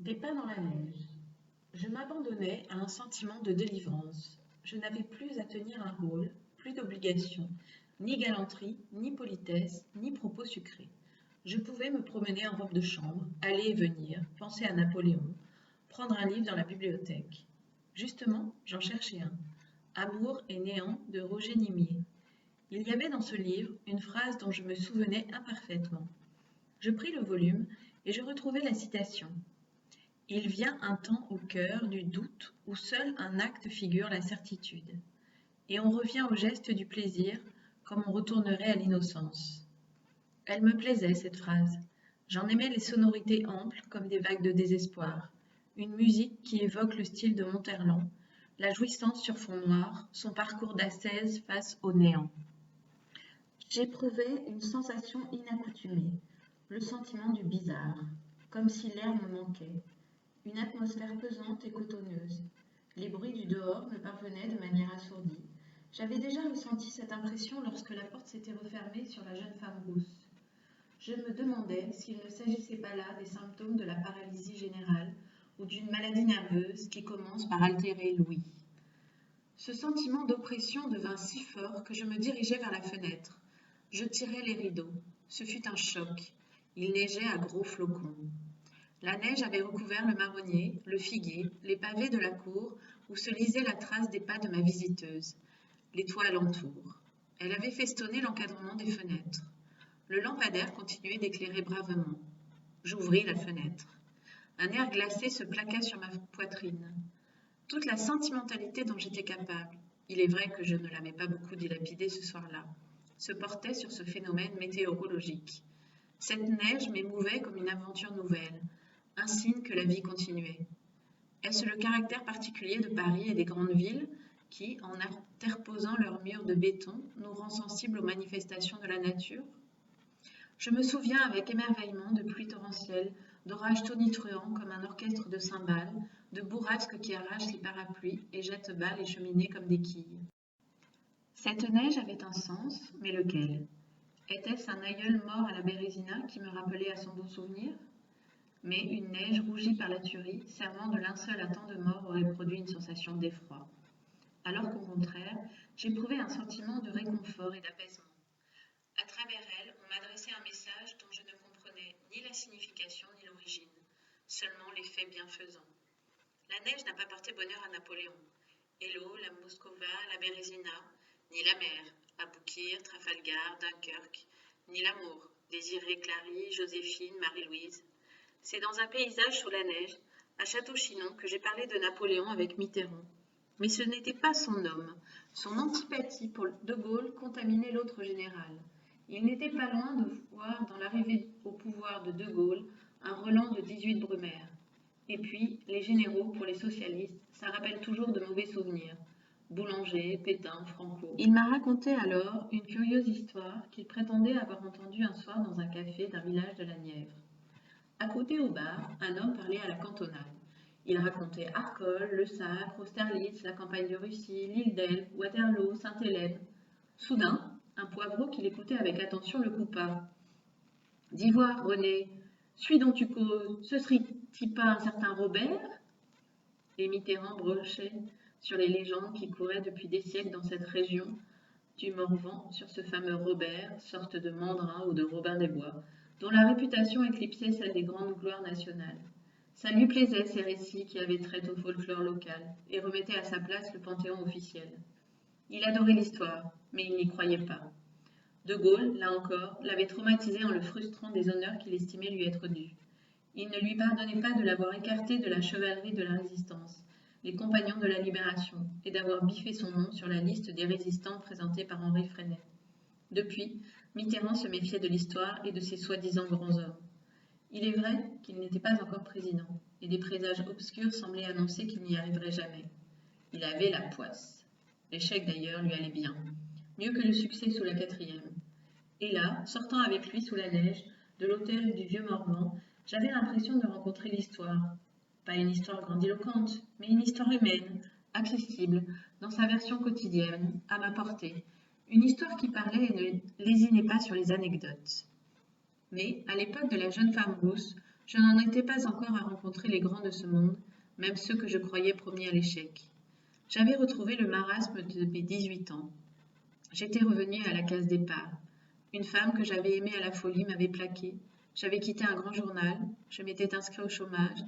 Des pas dans la neige. Je m'abandonnais à un sentiment de délivrance. Je n'avais plus à tenir un rôle, plus d'obligations, ni galanterie, ni politesse, ni propos sucrés. Je pouvais me promener en robe de chambre, aller et venir, penser à Napoléon, prendre un livre dans la bibliothèque. Justement, j'en cherchais un. Amour et néant de Roger Nimier. Il y avait dans ce livre une phrase dont je me souvenais imparfaitement. Je pris le volume et je retrouvai la citation. Il vient un temps au cœur du doute où seul un acte figure la certitude, et on revient au geste du plaisir comme on retournerait à l'innocence. Elle me plaisait, cette phrase. J'en aimais les sonorités amples comme des vagues de désespoir, une musique qui évoque le style de Monterland, la jouissance sur fond noir, son parcours d'ascèse face au néant. J'éprouvais une sensation inaccoutumée, le sentiment du bizarre, comme si l'air me manquait. Une atmosphère pesante et cotonneuse. Les bruits du dehors me parvenaient de manière assourdie. J'avais déjà ressenti cette impression lorsque la porte s'était refermée sur la jeune femme rousse. Je me demandais s'il ne s'agissait pas là des symptômes de la paralysie générale ou d'une maladie nerveuse qui commence par altérer l'ouïe. Ce sentiment d'oppression devint si fort que je me dirigeai vers la fenêtre. Je tirai les rideaux. Ce fut un choc. Il neigeait à gros flocons. La neige avait recouvert le marronnier, le figuier, les pavés de la cour où se lisait la trace des pas de ma visiteuse, les toits alentour. Elle avait festonné l'encadrement des fenêtres. Le lampadaire continuait d'éclairer bravement. J'ouvris la fenêtre. Un air glacé se plaqua sur ma poitrine. Toute la sentimentalité dont j'étais capable, il est vrai que je ne l'avais pas beaucoup dilapidée ce soir-là, se portait sur ce phénomène météorologique. Cette neige m'émouvait comme une aventure nouvelle, un signe que la vie continuait. Est-ce le caractère particulier de Paris et des grandes villes qui, en interposant leurs murs de béton, nous rend sensibles aux manifestations de la nature? Je me souviens avec émerveillement de pluies torrentielles, d'orages tonitruants comme un orchestre de cymbales, de bourrasques qui arrachent les parapluies et jettent bas les cheminées comme des quilles. Cette neige avait un sens, mais lequel? Était-ce un aïeul mort à la Bérésina qui me rappelait à son bon souvenir? Mais une neige rougie par la tuerie, servant de linceul à tant de morts, aurait produit une sensation d'effroi. Alors qu'au contraire, j'éprouvais un sentiment de réconfort et d'apaisement. À travers elle, on m'adressait un message dont je ne comprenais ni la signification ni l'origine, seulement l'effet bienfaisant. La neige n'a pas porté bonheur à Napoléon. Eylau, la Moscova, la Bérésina, ni la mer, Aboukir, Trafalgar, Dunkerque, ni l'amour, Désiré, Clary, Joséphine, Marie-Louise. C'est dans un paysage sous la neige, à Château-Chinon, que j'ai parlé de Napoléon avec Mitterrand. Mais ce n'était pas son homme. Son antipathie pour De Gaulle contaminait l'autre général. Il n'était pas loin de voir dans l'arrivée au pouvoir de Gaulle un Roland de 18 Brumaire. Et puis, les généraux, pour les socialistes, ça rappelle toujours de mauvais souvenirs. Boulanger, Pétain, Franco. Il m'a raconté alors une curieuse histoire qu'il prétendait avoir entendue un soir dans un café d'un village de la Nièvre. À côté au bar, un homme parlait à la cantonade. Il racontait Arcole, Le Sacre, Austerlitz, la campagne de Russie, l'île d'Elbe, Waterloo, Sainte-Hélène. Soudain, un poivreau qui l'écoutait avec attention le coupa. Dis voir, René, celui dont tu causes, ce serait-il pas un certain Robert? Et Mitterrand brochait sur les légendes qui couraient depuis des siècles dans cette région du Morvan sur ce fameux Robert, sorte de Mandrin ou de Robin des Bois, dont la réputation éclipsait celle des grandes gloires nationales. Ça lui plaisait, ces récits qui avaient trait au folklore local, et remettaient à sa place le panthéon officiel. Il adorait l'histoire, mais il n'y croyait pas. De Gaulle, là encore, l'avait traumatisé en le frustrant des honneurs qu'il estimait lui être dus. Il ne lui pardonnait pas de l'avoir écarté de la chevalerie de la Résistance, les compagnons de la Libération, et d'avoir biffé son nom sur la liste des résistants présentée par Henri Freinet. Depuis, Mitterrand se méfiait de l'histoire et de ses soi-disant grands hommes. Il est vrai qu'il n'était pas encore président, et des présages obscurs semblaient annoncer qu'il n'y arriverait jamais. Il avait la poisse. L'échec d'ailleurs lui allait bien, mieux que le succès sous la 4e. Et là, sortant avec lui sous la neige, de l'hôtel du Vieux Morvan, j'avais l'impression de rencontrer l'histoire. Pas une histoire grandiloquente, mais une histoire humaine, accessible, dans sa version quotidienne, à ma portée. Une histoire qui parlait et ne lésinait pas sur les anecdotes. Mais, à l'époque de la jeune femme rousse, Je n'en étais pas encore à rencontrer les grands de ce monde, même ceux que je croyais promis à l'échec. J'avais retrouvé le marasme de mes 18 ans. J'étais revenue à la case départ. Une femme que j'avais aimée à la folie m'avait plaqué. J'avais quitté un grand journal. Je m'étais inscrit au chômage.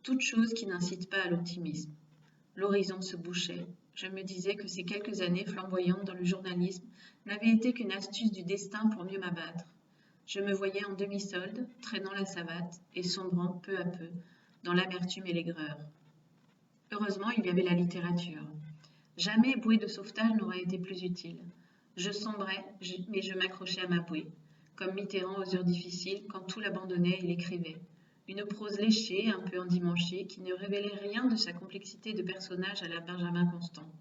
Toute chose qui n'incite pas à l'optimisme. L'horizon se bouchait. Je me disais que ces quelques années flamboyantes dans le journalisme n'avaient été qu'une astuce du destin pour mieux m'abattre. Je me voyais en demi-solde, traînant la savate et sombrant peu à peu dans l'amertume et l'aigreur. Heureusement, il y avait la littérature. Jamais bouée de sauvetage n'aurait été plus utile. Je sombrais, mais je m'accrochais à ma bouée. Comme Mitterrand aux heures difficiles, quand tout l'abandonnait, il écrivait. Une prose léchée, un peu endimanchée, qui ne révélait rien de sa complexité de personnage à la Benjamin Constant.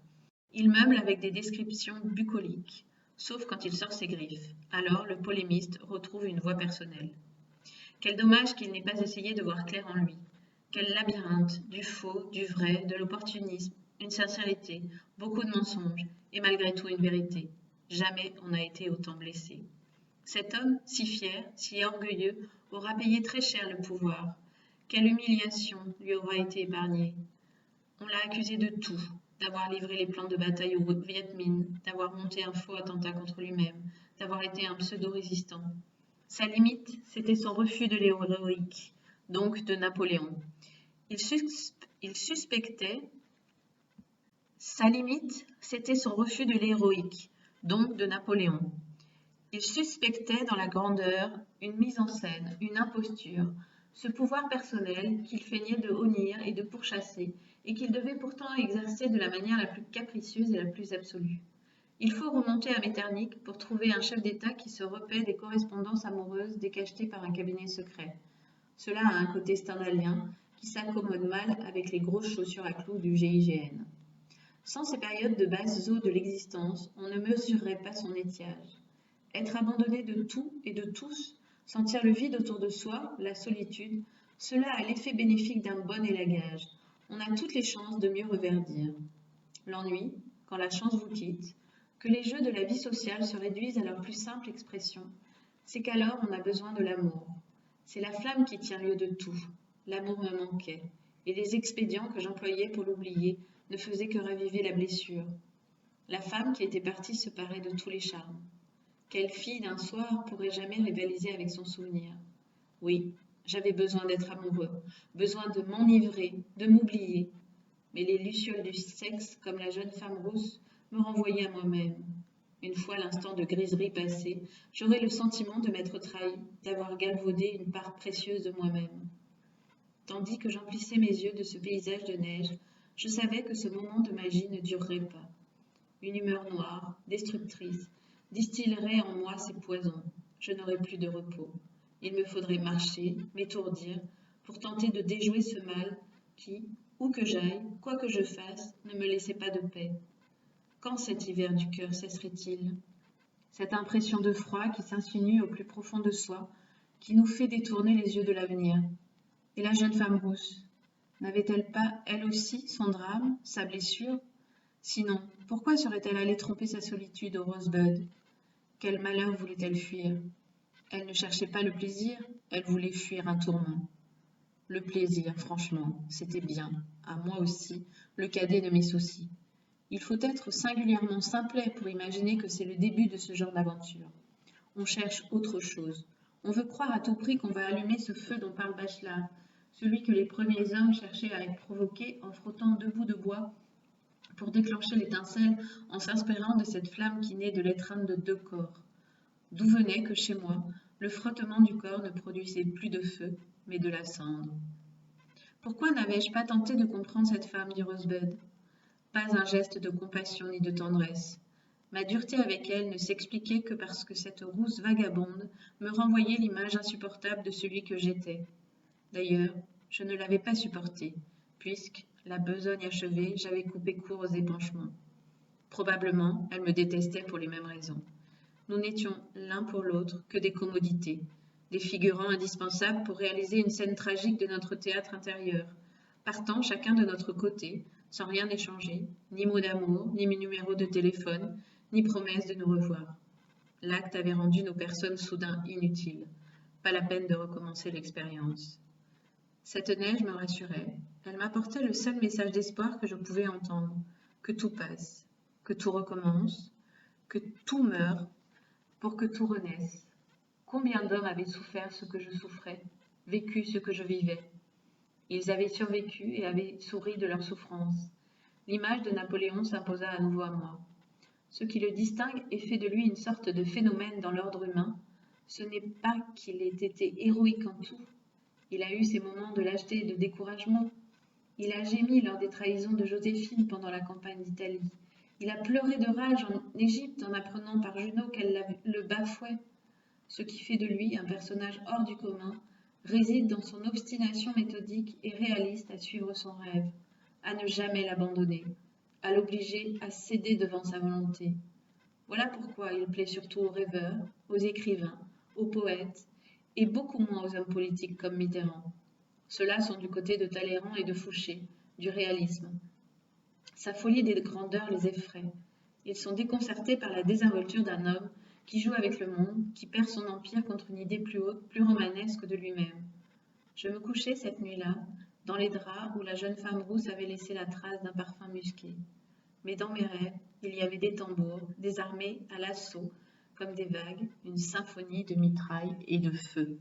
Il meuble avec des descriptions bucoliques, sauf quand il sort ses griffes. Alors le polémiste retrouve une voix personnelle. Quel dommage qu'il n'ait pas essayé de voir clair en lui. Quel labyrinthe, du faux, du vrai, de l'opportunisme, une sincérité, beaucoup de mensonges, et malgré tout une vérité. Jamais on n'a été autant blessé. Cet homme, si fier, si orgueilleux, aura payé très cher le pouvoir. Quelle humiliation lui aura été épargnée. On l'a accusé de tout, d'avoir livré les plans de bataille au Viet Minh, d'avoir monté un faux attentat contre lui-même, d'avoir été un pseudo-résistant. Sa limite, c'était son refus de l'héroïque, donc de Napoléon. Il suspectait. Sa limite, c'était son refus de l'héroïque, donc de Napoléon. Il suspectait dans la grandeur une mise en scène, une imposture, ce pouvoir personnel qu'il feignait de honnir et de pourchasser, et qu'il devait pourtant exercer de la manière la plus capricieuse et la plus absolue. Il faut remonter à Metternich pour trouver un chef d'État qui se repaît des correspondances amoureuses décachetées par un cabinet secret. Cela a un côté stendhalien qui s'accommode mal avec les grosses chaussures à clous du GIGN. Sans ces périodes de basses eaux de l'existence, on ne mesurerait pas son étiage. Être abandonné de tout et de tous, sentir le vide autour de soi, la solitude, cela a l'effet bénéfique d'un bon élagage. On a toutes les chances de mieux reverdir. L'ennui, quand la chance vous quitte, que les jeux de la vie sociale se réduisent à leur plus simple expression, c'est qu'alors on a besoin de l'amour. C'est la flamme qui tient lieu de tout. L'amour me manquait, et les expédients que j'employais pour l'oublier ne faisaient que raviver la blessure. La femme qui était partie se parait de tous les charmes. Quelle fille d'un soir pourrait jamais rivaliser avec son souvenir? Oui, j'avais besoin d'être amoureux, besoin de m'enivrer, de m'oublier. Mais les lucioles du sexe, comme la jeune femme rousse, me renvoyaient à moi-même. Une fois l'instant de griserie passé, j'aurais le sentiment de m'être trahi, d'avoir galvaudé une part précieuse de moi-même. Tandis que j'emplissais mes yeux de ce paysage de neige, je savais que ce moment de magie ne durerait pas. Une humeur noire, destructrice, distillerait en moi ses poisons. Je n'aurais plus de repos. Il me faudrait marcher, m'étourdir, pour tenter de déjouer ce mal qui, où que j'aille, quoi que je fasse, ne me laissait pas de paix. Quand cet hiver du cœur cesserait-il? Cette impression de froid qui s'insinue au plus profond de soi, qui nous fait détourner les yeux de l'avenir. Et la jeune femme rousse, n'avait-elle pas, elle aussi, son drame, sa blessure? Sinon, pourquoi serait-elle allée tromper sa solitude au Rosebud? Quel malheur voulait-elle fuir? Elle ne cherchait pas le plaisir, elle voulait fuir un tourment. Le plaisir, franchement, c'était bien, à moi aussi, le cadet de mes soucis. Il faut être singulièrement simplet pour imaginer que c'est le début de ce genre d'aventure. On cherche autre chose. On veut croire à tout prix qu'on va allumer ce feu dont parle Bachelard, celui que les premiers hommes cherchaient à être provoqués en frottant deux bouts de bois pour déclencher l'étincelle en s'inspirant de cette flamme qui naît de l'étreinte de deux corps. D'où venait que chez moi, le frottement du corps ne produisait plus de feu, mais de la cendre. Pourquoi n'avais-je pas tenté de comprendre cette femme du Rosebud? Pas un geste de compassion ni de tendresse. Ma dureté avec elle ne s'expliquait que parce que cette rousse vagabonde me renvoyait l'image insupportable de celui que j'étais. D'ailleurs, je ne l'avais pas supportée, puisque, la besogne achevée, j'avais coupé court aux épanchements. Probablement, elle me détestait pour les mêmes raisons. Nous n'étions l'un pour l'autre que des commodités, des figurants indispensables pour réaliser une scène tragique de notre théâtre intérieur, partant chacun de notre côté, sans rien échanger, ni mot d'amour, ni numéro de téléphone, ni promesse de nous revoir. L'acte avait rendu nos personnes soudain inutiles. Pas la peine de recommencer l'expérience. Cette neige me rassurait. Elle m'apportait le seul message d'espoir que je pouvais entendre, que tout passe, que tout recommence, que tout meurt pour que tout renaisse. Combien d'hommes avaient souffert ce que je souffrais, vécu ce que je vivais? Ils avaient survécu et avaient souri de leur souffrance. L'image de Napoléon s'imposa à nouveau à moi. Ce qui le distingue et fait de lui une sorte de phénomène dans l'ordre humain, ce n'est pas qu'il ait été héroïque en tout. Il a eu ses moments de lâcheté et de découragement. Il a gémi lors des trahisons de Joséphine pendant la campagne d'Italie. Il a pleuré de rage en Égypte en apprenant par Junot qu'elle le bafouait. Ce qui fait de lui un personnage hors du commun réside dans son obstination méthodique et réaliste à suivre son rêve, à ne jamais l'abandonner, à l'obliger à céder devant sa volonté. Voilà pourquoi il plaît surtout aux rêveurs, aux écrivains, aux poètes, et beaucoup moins aux hommes politiques comme Mitterrand. Ceux-là sont du côté de Talleyrand et de Fouché, du réalisme. Sa folie des grandeurs les effraie. Ils sont déconcertés par la désinvolture d'un homme qui joue avec le monde, qui perd son empire contre une idée plus haute, plus romanesque de lui-même. Je me couchais cette nuit-là, dans les draps où la jeune femme rousse avait laissé la trace d'un parfum musqué. Mais dans mes rêves, il y avait des tambours, des armées à l'assaut, comme des vagues, une symphonie de mitraille et de feu.